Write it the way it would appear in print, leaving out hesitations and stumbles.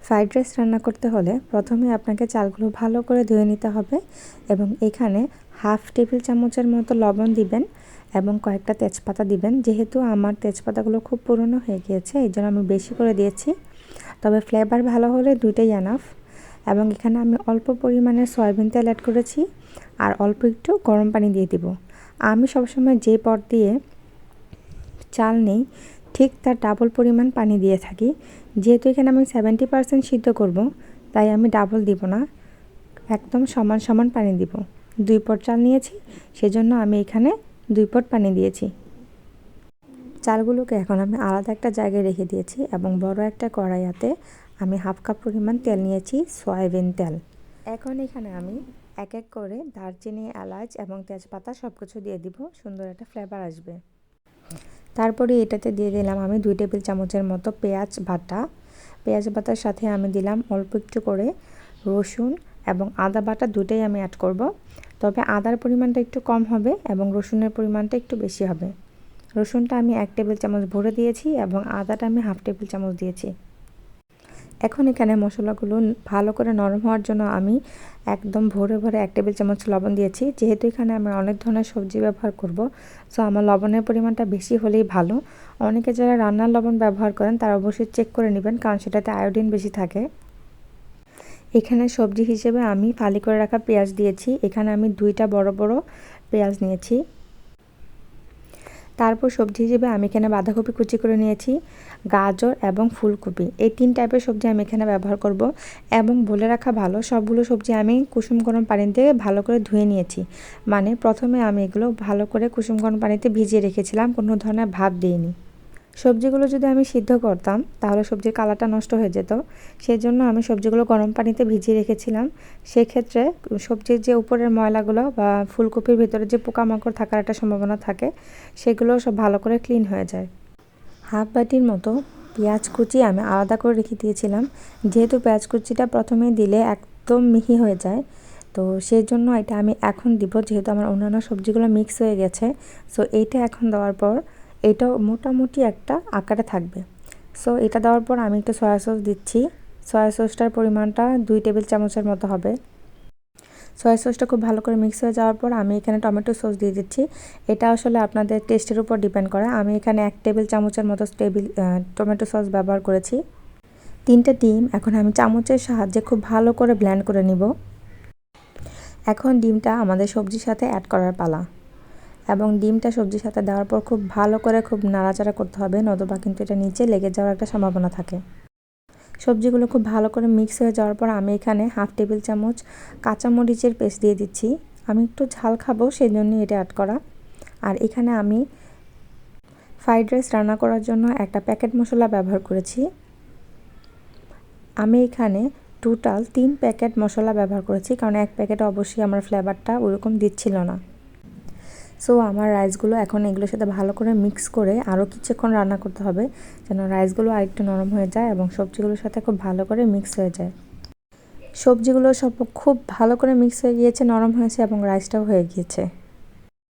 Fried rice রান্না করতে হলে প্রথমে আপনাকে চালগুলো ভালো করে ধুয়ে নিতে হবে এবং এখানে হাফ টেবিল চামচের মতো লবণ দিবেন এবং কয়েকটা তেজপাতা দিবেন। যেহেতু আমার তেজপাতাগুলো খুব পুরনো হয়ে গিয়েছে এই জন্য আমি বেশি করে দিয়েছি, তবে ফ্লেভার ভালো হলে দুইটাই এনাফ। এবং এখানে আমি অল্প পরিমাণে সয়াবিন তেল অ্যাড করেছি আর অল্প একটু গরম পানি দিয়ে দিব। আমি সবসময় যে পট দিয়ে চাল নেই ঠিক তার ডাবল পরিমাণ পানি দিয়ে থাকি। যেহেতু এখানে আমি 70% সিদ্ধ করব, তাই আমি ডাবল দিব না, একদম সমান সমান পানি দিব। 2 পট চাল নিয়েছি, সেজন্য আমি এখানে 2 পট পানি দিয়েছি। চালগুলোকে এখন আমি আলাদা একটা জায়গায় রেখে দিয়েছি এবং বড় একটা কড়াইয়াতে আমি হাফ কাপ পরিমাণ তেল নিয়েছি, সয়াবিন তেল। এখন এখানে আমি এক এক করে দারচিনি, এলাচ এবং তেজপাতা সব কিছু দিয়ে দিব, সুন্দর একটা ফ্লেভার আসবে। তারপরে এটাতে দিয়ে দিলাম আমি 2 টেবিল চামচের মতো পেঁয়াজ বাটা। পেঁয়াজ বাটার সাথে আমি দিলাম অল্প একটু করে রসুন এবং আদা বাটা, দুটোই আমি অ্যাড করব। তবে আদার পরিমাণটা একটু কম হবে এবং রসুনের পরিমাণটা একটু বেশি হবে। রসুনটা আমি 1 টেবিল চামচ ভরে দিয়েছি এবং আদাটা আমি হাফ টেবিল চামচ দিয়েছি। এখন এখানে মশলাগুলো ভালো করে নরম হওয়ার জন্য আমি একদম ভরে ভরে 1 টেবিল চামচ লবণ দিয়েছি। যেহেতু এখানে আমি অনেক ধরনের সবজি ব্যবহার করব, সো আমার লবণের পরিমাণটা বেশি হলেই ভালো। অনেকে যারা রান্নার লবণ ব্যবহার করেন তারা অবশ্যই চেক করে নেবেন, কারণ সেটাতে আয়োডিন বেশি থাকে। এখানে সবজি হিসেবে আমি ফালি করে রাখা পেঁয়াজ দিয়েছি। এখানে আমি 2টা বড় বড় পেঁয়াজ নিয়েছি। তারপর সবজি হিসেবে আমি এখানে বাঁধাকপি কুচি করে নিয়েছি, গাজর এবং ফুলকপি, এই 3 টাইপের সবজি আমি এখানে ব্যবহার করব। এবং বলে রাখা ভালো, সবগুলো সবজি আমি কুসুম গরম পানিতে ভালো করে ধুয়ে নিয়েছি। মানে প্রথমে আমি এগুলো ভালো করে কুসুম গরম পানিতে ভিজিয়ে রেখেছিলাম, কোনো ধরনের ভাপ দিইনি। সবজিগুলো যদি আমি সিদ্ধ করতাম তাহলে সবজির কালারটা নষ্ট হয়ে যেত, সেজন্য আমি সবজিগুলো গরম পানিতে ভিজিয়ে রেখেছিলাম। সেক্ষেত্রে সবজির যে উপরের ময়লাগুলো বা ফুলকপির ভিতরে যে পোকামাকড় থাকার একটা সম্ভাবনা থাকে, সেগুলো সব ভালো করে ক্লিন হয়ে যায়। হাফ বাটির মতো পেঁয়াজ কুচি আমি আলাদা করে রেখে দিয়েছিলাম। যেহেতু পেঁয়াজ কুচিটা প্রথমে দিলে একদম মিহি হয়ে যায়, তো সেই জন্য এটা আমি এখন দিব, যেহেতু আমার অন্যান্য সবজিগুলো মিক্স হয়ে গেছে। সো এইটা এখন দেওয়ার পর এটাও মোটামুটি একটা আকারে থাকবে। সো এটা দেওয়ার পর আমি একটু সয়া সস দিচ্ছি। সয়া সসটার পরিমাণটা 2 টেবিল চামচের মতো হবে। সয়া সসটা খুব ভালো করে মিক্স হয়ে যাওয়ার পর আমি এখানে টমেটো সস দিয়ে দিচ্ছি। এটা আসলে আপনাদের টেস্টের উপর ডিপেন্ড করে। আমি এখানে 1 টেবিল চামচের মতো টমেটো সস ব্যবহার করেছি। 3টে ডিম এখন আমি চামচের সাহায্যে খুব ভালো করে ব্লেন্ড করে নিব। এখন ডিমটা আমাদের সবজির সাথে অ্যাড করার পালা এবং ডিমটা সবজির সাথে দেওয়ার পর খুব ভালো করে খুব নাড়াচাড়া করতে হবে, নতুবা কিন্তু এটা নিচে লেগে যাওয়ার একটা সম্ভাবনা থাকে। সবজিগুলো খুব ভালো করে মিক্স হয়ে যাওয়ার পর আমি এখানে হাফ টেবিল চামচ কাঁচামরিচের পেস্ট দিয়ে দিচ্ছি। আমি একটু ঝাল খাবো, সেই জন্যই এটা অ্যাড করা। আর এখানে আমি ফ্রাইড রাইস রান্না করার জন্য একটা প্যাকেট মশলা ব্যবহার করেছি। আমি এখানে টোটাল 3 প্যাকেট মশলা ব্যবহার করেছি, কারণ 1 প্যাকেটে অবশ্যই আমার ফ্লেভারটা ওরকম দিচ্ছিল না। সো আমার রাইসগুলো এখন এগুলোর সাথে ভালো করে মিক্স করে আরও কিছুক্ষণ রান্না করতে হবে, যেন রাইসগুলো আরেকটু নরম হয়ে যায় এবং সবজিগুলোর সাথে খুব ভালো করে মিক্স হয়ে যায়। সবজিগুলো সব খুব ভালো করে মিক্স হয়ে গিয়েছে, নরম হয়েছে এবং রাইসটাও হয়ে গিয়েছে।